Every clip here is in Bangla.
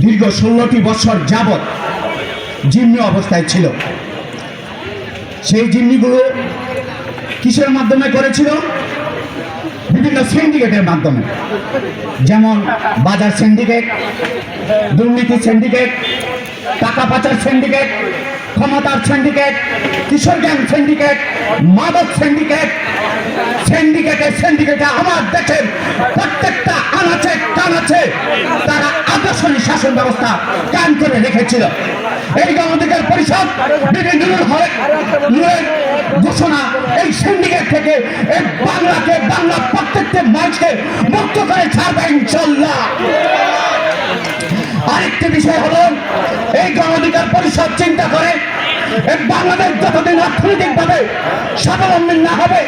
দীর্ঘ 16টি বছর যাবৎ জিম্মি অবস্থায় ছিল। সেই জিম্মিগুলো কিসের মাধ্যমে করেছিল? বিভিন্ন সিন্ডিকেটের মাধ্যমে, যেমন বাজার সিন্ডিকেট, দুর্নীতি সিন্ডিকেট, টাকা পাচার সিন্ডিকেট, ক্ষমতার সিন্ডিকেট, কিশোর গ্যাং সিন্ডিকেট, মাদক সিন্ডিকেট। সিন্ডিকেটে আমার দেশের প্রত্যেকটা আনাচে কানাচে তারা আগ্রাসনী শাসন ব্যবস্থা কায়েম করে রেখেছিল। এই গণ অধিকার পরিষদ বিভিন্ন ঘোষণা এই সিন্ডিকেট থেকে এই বাংলা প্রত্যেকটা মানুষকে মুক্ত করে ছাড়বে ইনশাআল্লাহ। আরেকটি বিষয় হলো, এই গণ অধিকার পরিষদ চিন্তা করে বাংলাদেশ যতদিন অর্থনৈতিকভাবে স্বাবলম্বী না হবে,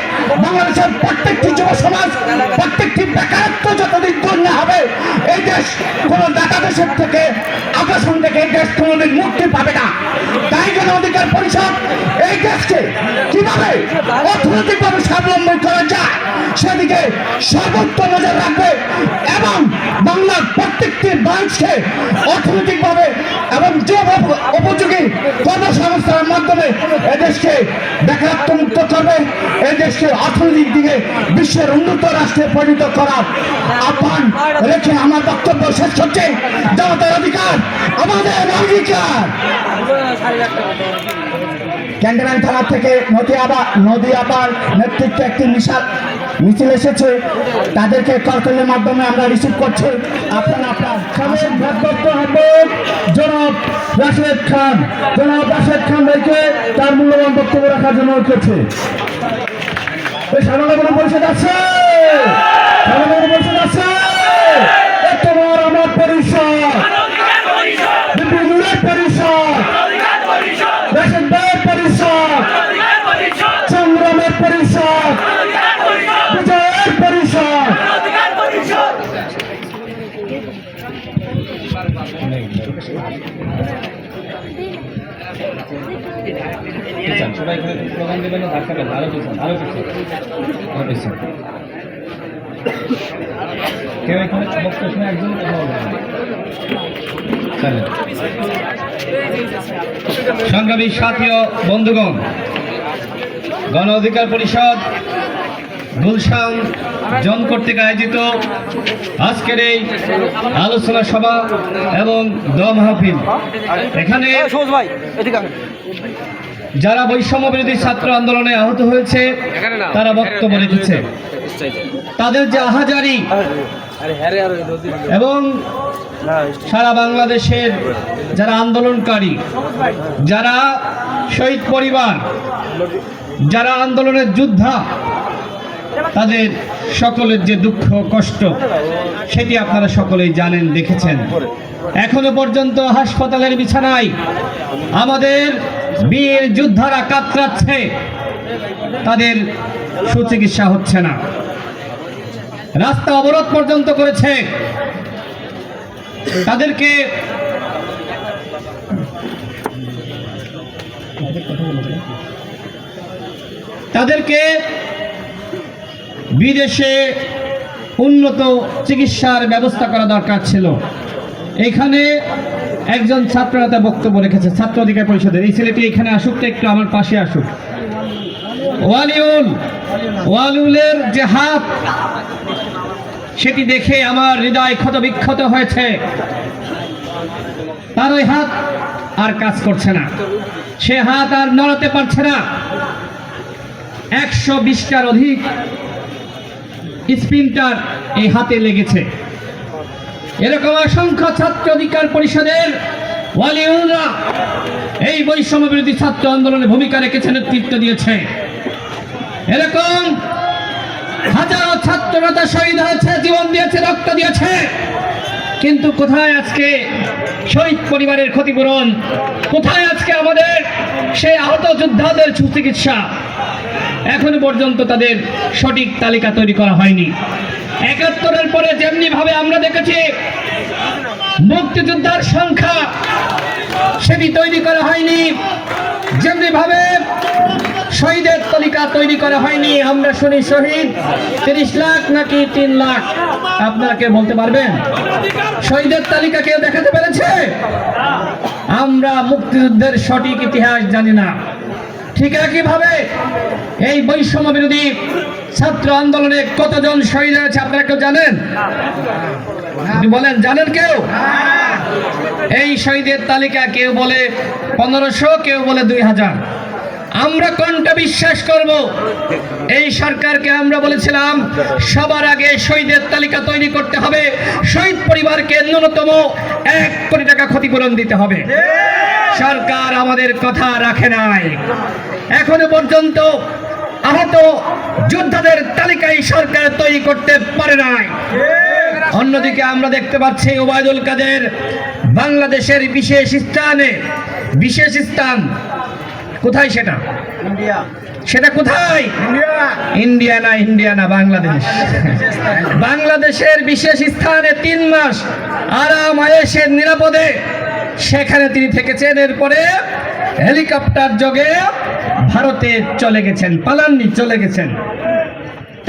বাংলাদেশের প্রত্যেকটি যুব সমাজ, প্রত্যেকটি বেকারত্ব যতদিন দূর না হবে, এই দেশ কোন দাতাদেশের থেকে আগ্রাসন থেকে এই দেশ কোনদিন মুক্তি পাবে না। তাই গণ অধিকার পরিষদ এই দেশকে কিভাবে অর্থনৈতিকভাবে স্বাবলম্বী করা যায় সেদিকে সর্বোচ্চ নজর রাখবে এবং বাংলার প্রত্যেকটি মানুষকে অর্থনৈতিকভাবে এবং যুব উপযোগী কর্মসংস্থানের মাধ্যমে এদেশকে বেকারত্ব মুক্ত করবে, এদেশকে অর্থনৈতিক দিকে বিশ্বের উন্নত রাষ্ট্রে পরিণত করার আহ্বান রেখে আমার বক্তব্য শেষ করছে। জনতার অধিকার আমাদের অঙ্গীকার। ক্যান্টনমেন্ট থানা থেকে নদী আবার নেতৃত্বে একটি মিছিল এসেছে, তাদেরকে কলকলের মাধ্যমে আমরা রিসিভ করছি। আপনারা আপনার সামনে ভারপ্রাপ্ত আহ্বায়ক জনাব রাশেদ খান ভাইকে তার মূল্যবান বক্তব্য রাখার জন্য রেখেছে। সাধারণ পরিষদ আছে, তোমার আমার পরিষদ, পরিষদ, রাশেদ ভাইয়ের পরিষদ, সংগ্রামের পরিষদ, বিজয়ের পরিষদ। সবাই স্লোগান দেবেন, কেউ এখানে বক্তব্য একজন সংগ্রামী সাথী ও বন্ধুগণ, গণ অধিকার পরিষদ গুলশান জন কর্তৃক আয়োজিত আজকের এই আলোচনা সভা এবং দোয়া মাহফিল, এখানে যারা বৈষম্য বিরোধী ছাত্র আন্দোলনে আহত হয়েছে তারা বক্তব্য রেখেছে। তাদের যে আহাজারি এবং সারা বাংলাদেশের যারা আন্দোলনকারী, যারা শহীদ পরিবার, যারা আন্দোলনের যোদ্ধা, তাদের সকলের যে দুঃখ কষ্ট সেটি আপনারা সকলেই জানেন, দেখেছেন। এখনো পর্যন্ত হাসপাতালের বিছানায় আমাদের বীর যোদ্ধারা কাতরাচ্ছে, তাদের সুচিকিৎসা হচ্ছে না, রাস্তা অবরোধ পর্যন্ত করেছে। তাদেরকে বিদেশে উন্নত চিকিৎসার ব্যবস্থা করা দরকার ছিল। এখানে একজন ছাত্র নেতা বক্তব্য রেখেছে ছাত্র অধিকার পরিষদের, এই ছেলেটি এখানে আসুক, একটু আমার পাশে আসুক। ওয়ালিউলের যে হাত, সেটি দেখে আমার হৃদয় ক্ষত বিক্ষত হয়েছে। তার ওই হাত আর কাজ করছে না, সে হাত আর নড়াতে পারছে না। 120টার অধিক স্পিনটার এই হাতে লেগেছে। এরকম অসংখ্য ছাত্র অধিকার পরিষদের ওয়ালিউলরা এই বৈষম্য বিরোধী ছাত্র আন্দোলনে ভূমিকা রেখেছে, নেতৃত্ব দিয়েছে। এরকম হাজারো ছাত্র নেতা শহীদ হয়েছে, জীবন দিয়েছে, রক্ত দিয়েছে, কিন্তু কোথায় আজকে শহীদ পরিবারের ক্ষতিপূরণ? কোথায় আজকে আমাদের সেই আহত যোদ্ধাদের সুচিকিৎসা? এখনো পর্যন্ত তাদের সঠিক তালিকা তৈরি করা হয়নি। ৭১-এর পরে যেমনি ভাবে আমরা দেখেছি মুক্তিযোদ্ধার সংখ্যা, সেটি তৈরি করা হয়নি। যেমনি ভাবে শহীদের তালিকা তৈরি করা হয়নি। আমরা শুনি শহীদ 30 লাখ নাকি 3 লাখ, আপনারা কে বলতে পারবেন? শহীদের তালিকা কেউ দেখাতে পেরেছে? আমরা মুক্তিযুদ্ধের সঠিক ইতিহাস জানি না। ঠিক একইভাবে এই বৈষম্য বিরোধী ছাত্র আন্দোলনে কতজন শহীদ হয়েছে আপনারা কেউ জানেন? আপনি বলেন, জানেন কেউ? এই শহীদের তালিকা কেউ বলে 1500, কেউ বলে 2000। আমরা কোনটা বিশ্বাস করব? এই সরকারকে আমরা বলেছিলাম সবার আগে শহীদের তালিকা তৈরি করতে হবে, শহীদ পরিবারকে ন্যূনতম 1 কোটি টাকা ক্ষতিপূরণ দিতে হবে। সরকার আমাদের কথা রাখে নাই। এখনো পর্যন্ত আহত যোদ্ধাদের তালিকায় সরকার তৈরি করতে পারে নাই। অন্যদিকে আমরা দেখতে পাচ্ছি ওবায়দুল কাদের বাংলাদেশের বিশেষ স্থান কোথায়? সেটা কোথায়? ইন্ডিয়া না, বাংলাদেশ। বাংলাদেশের বিশেষ স্থানে 3 মাস আরাম আয়েশের নিরাপদে সেখানে তিনি থেকেছেন। এরপরে হেলিকপ্টার যোগে ভারতে চলে গেছেন, পালাননি, চলে গেছেন।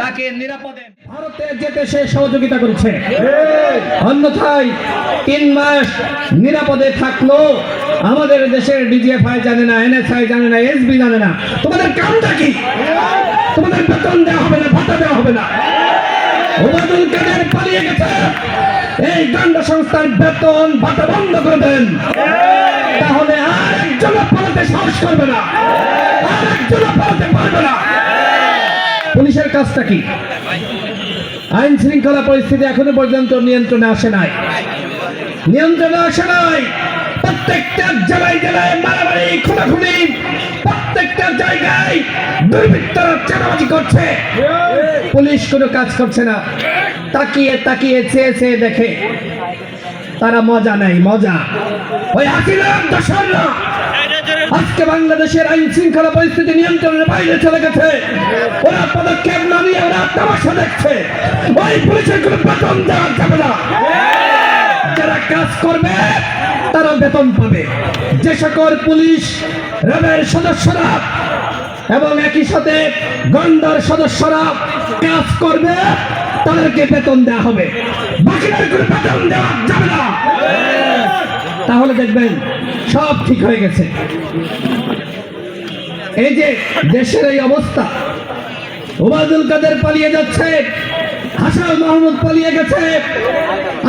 তাকে নিরাপদে ভারতে যেতে সে সহযোগিতা করেছে। অন্যথায় 3 মাস নিরাপদে থাকলো। আমাদের দেশের ডিজিএফআই জানে না, এনএসআই জানে না, এসবি জানে না। তোমাদের কামটা কি? তোমাদের বেতন দেওয়া হবে না, ভাতা দেওয়া হবে না। ওবায়দুল কাদের পালিয়ে গেছে। এই গন্ডা সংস্থার বেতন ভাতা বন্ধ করে দেন, তাহলে আর একজন পালাতে সাহস করবে না, আর একজন পালাতে পারবে না। পুলিশের কাজটা কি? আইন শৃঙ্খলা পরিস্থিতি এখনো পর্যন্ত নিয়ন্ত্রণে আসে নাই। প্রত্যেকটা জেলায় মারামারি, খুনাখুনি, প্রত্যেকটা জায়গায় দুর্বৃত্তরা চাঁদাবাজি করছে। পুলিশ কোনো কাজ করছে না। তাকিয়ে চেয়ে দেখে। তারা মজা নেই, মজা। ওই হাসিনার দোসররা আজকে বাংলাদেশের আইন শৃঙ্খলা পরিস্থিতি নিয়ন্ত্রণের বাইরে চলে গেছে। ওরা পদক্ষেপ না নিয়ে ওরা তামাশা দেখছে। ওই পুলিশের কোনো বেতন দেওয়া যাবে না। যারা কাজ করবে তারা বেতন পাবে। যে সকল পুলিশ, র্যাবের সদস্যরা এবং একই সাথে গন্ডার সদস্যরা কাজ করবে তাদেরকে বেতন দেওয়া হবে, বাকিদের কোনো বেতন দেওয়া যাবে না। তাহলে দেখবেন সব ঠিক হয়ে গেছে। এই যে দেশের এই অবস্থা, ওবায়দুল কাদের পালিয়ে যাচ্ছে, হাসান মাহমুদ পালিয়ে গেছে,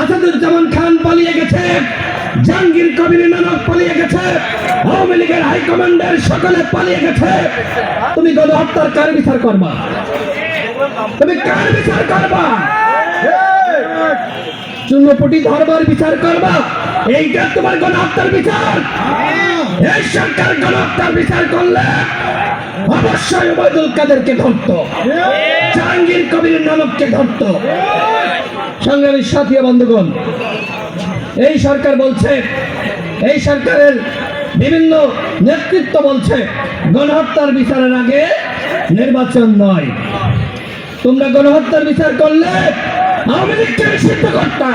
আসাদুজ্জামান খান পালিয়ে গেছে, জাহাঙ্গীর কবির নানক পালিয়ে গেছে, আওয়ামী লীগের হাইকমান্ডের সকলে পালিয়ে গেছে। তুমি গণহত্যার কার বিচার করবা? তুমি কার বিচার করবা? চুনোপুটি ধরবার বিচার করবা? এইটা তোমার গণহত্যার বিচার? এই সরকার গণহত্যার বিচার করলে অবশ্যই ওবায়দুল কাদেরকে ধরত, জাহাঙ্গীর কবির নানককে ধরত। সংগ্রামী সাথী বন্ধুগণ, এই সরকার বলছে, এই সরকারের বিভিন্ন নেতৃত্ব বলছে গণহত্যার বিচারের আগে নির্বাচন নয়। তোমরা গণহত্যার বিচার করলে আওয়ামী লীগকে নিষিদ্ধ করতা,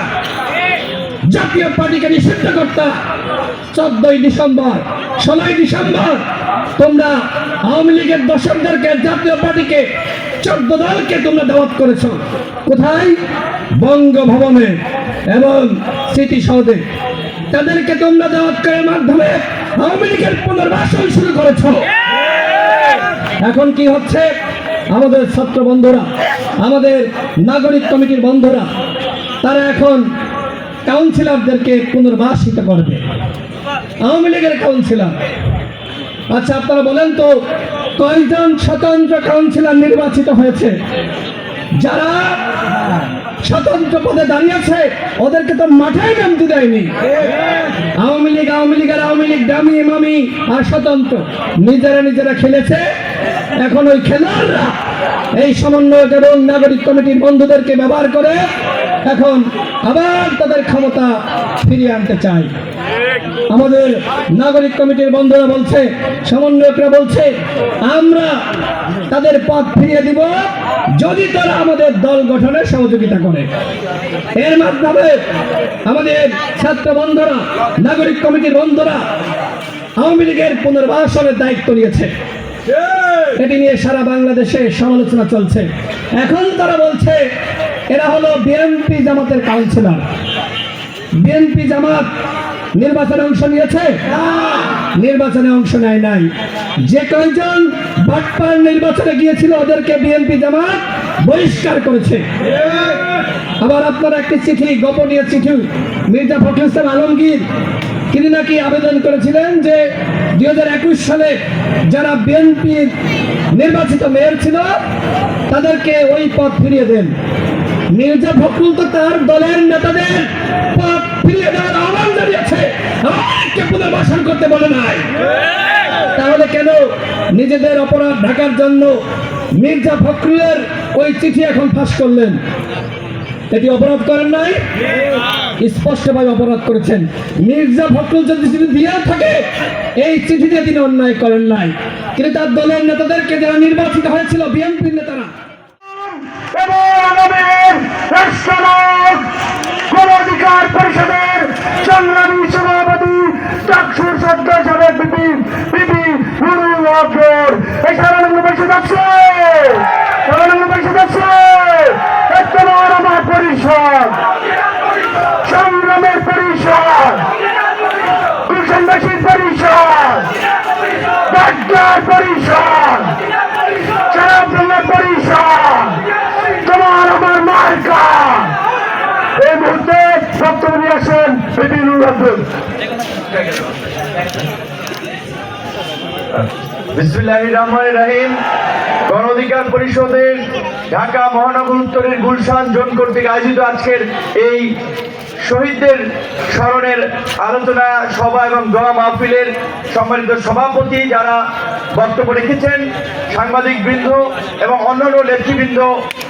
জাতীয় পার্টিকে নিষিদ্ধ করতা। 14ই ডিসেম্বর, 16ই ডিসেম্বর তোমরা আওয়ামী লীগের দর্শকদেরকে, জাতীয় পার্টিকে, 14 দলকে তোমরা দাওয়াত করেছো। কোথায়? বঙ্গভবনে এবং স্মৃতিসৌধে। তাদেরকে তোমরা দাওয়াত করার মাধ্যমে আওয়ামী লীগের পুনর্বাসন শুরু করেছো। এখন কি হচ্ছে? আমাদের ছাত্র বন্ধুরা, আমাদের নাগরিক কমিটির বন্ধুরা, তারা এখন কাউন্সিলরদেরকে পুনর্বাসিত করবে, আওয়ামী লীগের কাউন্সিলর। আচ্ছা, আপনারা বলেন তো কয়জন স্বতন্ত্র কাউন্সিলর নির্বাচিত হয়েছে? যারা স্বতন্ত্র পদে দাঁড়িয়েছে ওদেরকে তো মাঠেই নামতে দেয়নি। আওয়ামী লীগ দামি মামি আর স্বতন্ত্র নিজেরা খেলেছে। এখন ওই খেলোয়াড়রা এই সমন্বয়ক এবং নাগরিক কমিটির বন্ধুদেরকে ব্যবহার করে এখন আবার তাদের ক্ষমতা ফিরিয়ে আনতে চায়। আমাদের নাগরিক কমিটির বন্ধুরা বলছে, সমন্বয়করা বলছে, আমরা তাদের পথ ফিরিয়ে দিব যদি তারা আমাদের দল গঠনে সহযোগিতা করে। এর মাধ্যমে আমাদের ছাত্র বন্ধুরা, নাগরিক কমিটির বন্ধুরা আওয়ামী লীগের পুনর্বাসনের দায়িত্ব নিয়েছে। এটি নিয়ে সারা বাংলাদেশে সমালোচনা চলছে। এখন তারা বলছে এরা হলো বিএনপি জামাতের কাউন্সিলর। বিএনপি জামাত নির্বাচনে অংশ নিয়েছে? নির্বাচনে অংশ নেয় নাই। যে কয়জন বাটপার নির্বাচনে গিয়েছিল ওদেরকে বিএনপি জামাত বহিষ্কার করেছে। আবার আপনার একটি চিঠি, গোপনীয় চিঠি, মির্জা ফখরুল ইসলাম আলমগীর তিনি নাকি আবেদন করেছিলেন যে 2021 সালে যারা বিএনপি নির্বাচিত মেয়র ছিল তাদেরকে ওই পদ ফিরিয়ে দেন। মির্জা ফখরুল তো তার দলের নেতাদের পদ ফিরিয়ে দেওয়ার আহ্বান জানিয়েছে, আমাকে পুনর্বাসন করতে বলে নাই। তাহলে কেন নিজেদের অপরাধ ঢাকার জন্য মির্জা ফখরুলের ওই চিঠি এখন ফাঁস করলেন? এটি অপরাধ করেন নাই? স্পষ্টভাবে অপরাধ করেছেন। মির্জা ফখরুল যদি চিঠি দিয়ে থাকে এই চিঠি দিয়ে তিনি অন্যায় করেন নাই, কিন্তু তার দলের নেতাদেরকে যারা নির্বাচিত হয়েছিল বিএনপির নেতারা এবং আমাদের রাষ্ট্রনায়ক গণ অধিকার পরিষদের সংগ্রামী সভাপতি ডাকসুর সদ্য সাবেক বিপি নুরুল হকের এই সাধারণ পরিষদ আছে, সাধারণ পরিষদ আছে, তোমার আমার পরিষদ, সংগ্রামের পরিষদ, গুলশানবাসীর পরিষদ, বাড্ডার পরিষদ, চারাপল্লার পরিষদ, তোমার আমার মার্কা। এই মুহূর্তে বক্তব্য নিয়ে আসেন বিপিন আব্দুল। বিসমিল্লাহির রহমানির রহিম। গণ অধিকার পরিষদের ঢাকা মহানগর উত্তরের গুলশান জোন কর্তৃক আয়োজিত আজকের এই শহীদদের স্মরণের আলোচনা সভা এবং দোয়া মাহফিলের সম্মানিত সভাপতি যারা বক্তব্য রেখেছেন, সাংবাদিক বৃন্দ এবং অন্যান্য নেতৃবৃন্দ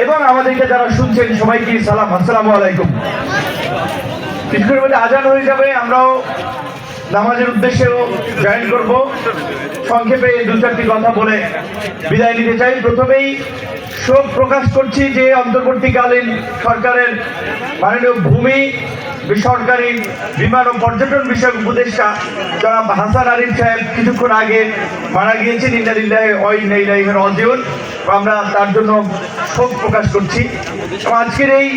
এবং আমাদেরকে যারা শুনছেন সবাইকে সালাম, আসসালামু আলাইকুম। কিছুক্ষণের মধ্যে আজান হয়ে যাবে, আমরাও নামাজের উদ্দেশ্যেও জয়েন করব। সংক্ষেপে দু চারটি কথা বলে বিদায় নিতে চাই। প্রথমেই শোক প্রকাশ করছি যে অন্তর্বর্তীকালীন সরকারের মাননীয় ভূমি বেসরকারি বিমান ও পর্যটন বিষয়ক উপদেষ্টা জনাব হাসান আরিফ সাহেব কিছুক্ষণ আগে মারা গিয়েছেন। ইন্না লিল্লাহি ওয়া ইন্না ইলাইহি রাজিউন। আমরা তার জন্য শোক প্রকাশ করছি। আজকের এই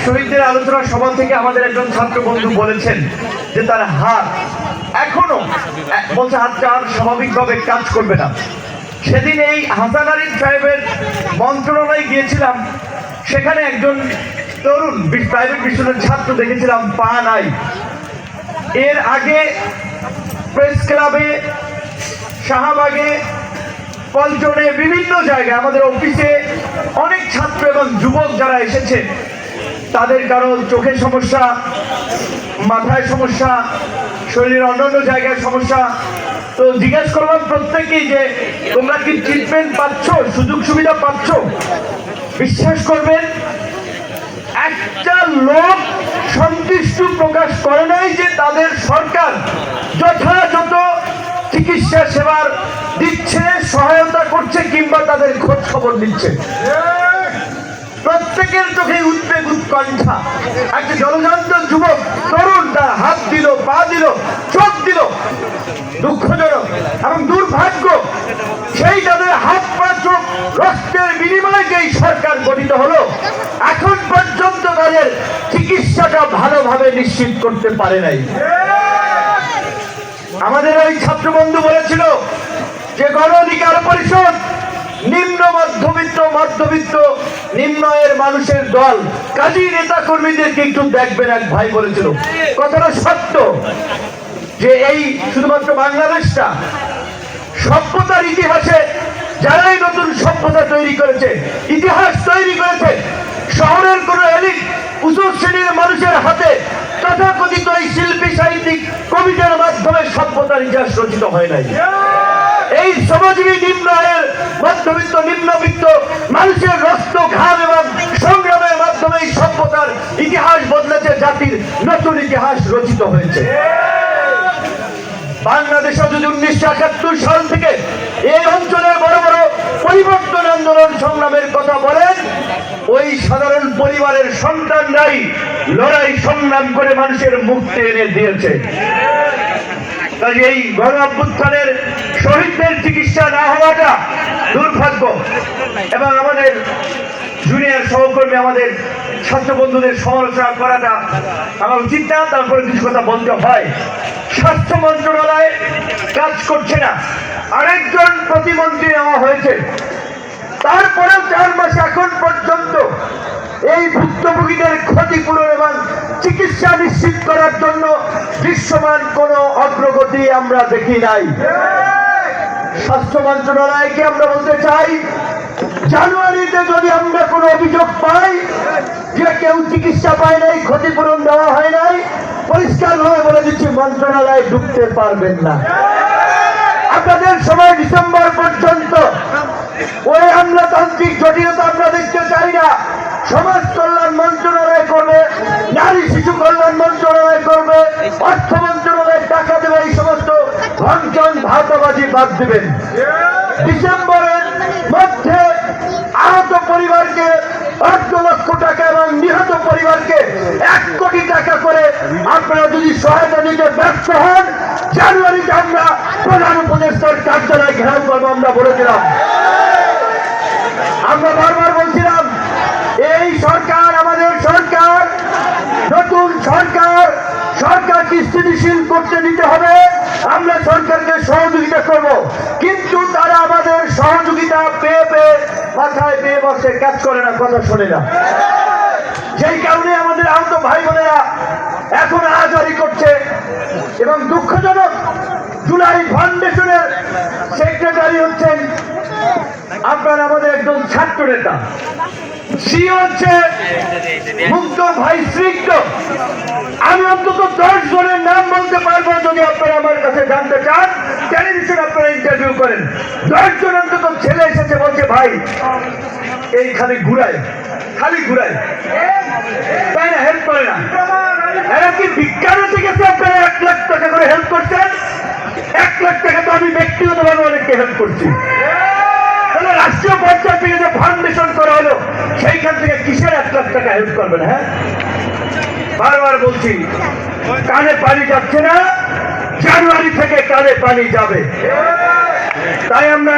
শহীদদের আলোচনা সভা থেকে আমাদের একজন ছাত্র বন্ধু বলেছেন যে তার হাত এখনো বলছে হাতটা আর স্বাভাবিকভাবে কাজ করবে না। সেদিন এই হাসান আরিফ সাহেবের মন্ত্রণালয়ে গিয়েছিলাম, সেখানে একজন তরুণ প্রাইভেট বিশ্ববিদ্যালয়ের ছাত্র দেখেছিলাম পা নাই। এর আগে প্রেস ক্লাবে, শাহবাগে, পল্টনে, বিভিন্ন জায়গায় আমাদের অফিসে অনেক ছাত্র এবং যুবক যারা এসেছে তাদের কারো চোখের সমস্যা, মাথায় সমস্যা, শরীরের অন্যান্য জায়গায় সমস্যা। তো জিজ্ঞেস করলাম প্রত্যেকেই যে তোমরা কি ট্রিটমেন্ট পাচ্ছ, সুযোগ সুবিধা পাচ্ছ? বিশ্বাস করবেন একটা লোক সন্তুষ্টি প্রকাশ করে নাই যে তাদের সরকার যথাযথ চিকিৎসা সেবার দিচ্ছে, সহায়তা করছে কিংবা তাদের খোঁজ খবর নিচ্ছে। প্রত্যেকের চোখে উদ্বেগ, উৎকণ্ঠা। একটা জনজান্ত যুবক তরুণ তার হাত দিল, পা দিল, চোখ দিল। দুঃখজনক এবং দুর্ভাগ্য সেই তাদের হাত পা চোখ রক্তের বিনিময়ে যেই সরকার গঠিত হলো এখন পর্যন্ত তাদের চিকিৎসাটা ভালোভাবে নিশ্চিত করতে পারে নাই। আমাদের ওই ছাত্র বন্ধু বলেছিল যে গণ অধিকার পরিষদ নিম্ন মধ্যবিত্ত নিম্ন আয়ের মানুষের দল, কাজী নেতা কর্মীদেরকে একটু দেখবেন। এক ভাই বলেছিল, কথাটা সত্য যে এই শুধুমাত্র বাংলাদেশটা সভ্যতার ইতিহাসে যারাই নতুন সভ্যতা তৈরি করেছে, ইতিহাস তৈরি করেছে, শহরের কোন এলিট উঁচু শ্রেণীর মানুষের হাতে তথাকথিত এই শিল্পী সাহিত্যিক কবিতার মাধ্যমে সভ্যতার ইতিহাস রচিত হয় নাই। এই শ্রমজীবী নিম্ন আয়ের মধ্যবিত্ত নিম্নবিত্ত মানুষের রক্ত, ঘাম এবং সংগ্রামের মাধ্যমে এই সভ্যতার ইতিহাস বদলেছে, জাতির নতুন ইতিহাস রচিত হয়েছে। বাংলাদেশে যদি 1971 সাল থেকে এই অঞ্চলের বড় বড় পরিবর্তন আন্দোলন সংগ্রামের কথা বলেন, ওই সাধারণ পরিবারের সন্তানরাই লড়াই সংগ্রাম করে মানুষের মুক্তি এনে দিয়েছে। তাই এই গণ অভ্যুত্থানের শহীদদের চিকিৎসা না হওয়াটা দুর্ভাগ্য এবং আমাদের জুনিয়র সহকর্মী আমাদের ছাত্র বন্ধুদের সমালোচনা করাটা আমার উচিত না। তারপরে কিছু কথা বলতে হয়। স্বাস্থ্য মন্ত্রণালয় কাজ করছে না, আরেকজন প্রতিমন্ত্রী নেওয়া হয়েছে, তারপরেও 4 মাস এখন পর্যন্ত এই ভুক্তভোগীদের ক্ষতিপূরণ এবং চিকিৎসা নিশ্চিত করার জন্য দৃশ্যমান কোনো অগ্রগতি আমরা দেখি নাই। স্বাস্থ্য মন্ত্রণালয়কে আমরা বলতে চাই, জানুয়ারিতে যদি আমরা কোনো অভিযোগ পাই যে কেউ চিকিৎসা পায় নাই, ক্ষতিপূরণ দেওয়া হয় নাই, পরিষ্কার ভাবে বলে দিচ্ছি মন্ত্রণালয়ে ঢুকতে পারবেন না। আপনাদের সময় ডিসেম্বর পর্যন্ত ওই আমলাতান্ত্রিক জটিলতা আমরা দেখতে চাই না। সমাজ কল্যাণ মন্ত্রণালয় করবে, নারী শিশু কল্যাণ মন্ত্রণালয় করবে, অর্থ মন্ত্রণালয় টাকা দেবে, এই সমস্ত ভাঙচুর ভাতাবাজি বাদ দিবেন। ডিসেম্বরের মধ্যে আহত পরিবারকে 8 লক্ষ টাকা এবং নিহত পরিবারকে 1 কোটি টাকা করে আপনারা যদি সহায়তা দিতে ব্যর্থ হন, জানুয়ারিতে আমরা প্রধান উপদেষ্টার কার্যালয় ঘেরাও করবো। আমরা বলেছিলাম, আমরা বারবার বলছিলাম এই সরকার আমাদের সরকার, নতুন সরকার, সরকারকে স্থিতিশীল করতে দিতে হবে। আমরা সরকারকে সহযোগিতা করব, কিন্তু তারা আমাদের সহযোগিতা পেয়ে পেয়ে মাথায় পেয়ে বসে, কাজ করে না, কথা শোনে না। সেই কারণে আমাদের আহত ভাই বোনেরা এখন আহাজারি করছে। এবং দুঃখজনক, জুলাই ফাউন্ডেশনের সেক্রেটারি হচ্ছেন আপনার আমাদের একজন ছাত্র নেতা, সে হচ্ছে মুক্ত ভাই শ্রীক্ত। আমি অন্তত 10 জনের নাম বলতে পারবো, যদি আপনারা আমার কাছে জানতে চান, টেলিভিশন আপনারা ইন্টারভিউ করেন। 10 জন অন্তত ছেলে এসেছে বলছে ভাই এই খালি ঘুরায়, খালি ঘুরায়, তাই না, হেল্প করে না। এরা কি বিজ্ঞানে শিখেছে? আপনারা 1 লাখ টাকা করে হেল্প করছেন। 1 লাখ টাকা তো আমি ব্যক্তিগতভাবে অনেককে হেল্প করছি। তাহলে রাষ্ট্রীয় পর্যায় থেকে যে ফাউন্ডেশন করা হলো, সেইখান থেকে কিসের 1 লাখ টাকা হেল্প করবেন? হ্যাঁ, বারবার বলছি, কানে পানি যাচ্ছে না, জানুয়ারি থেকে কানে পানি যাবে। তাই আমরা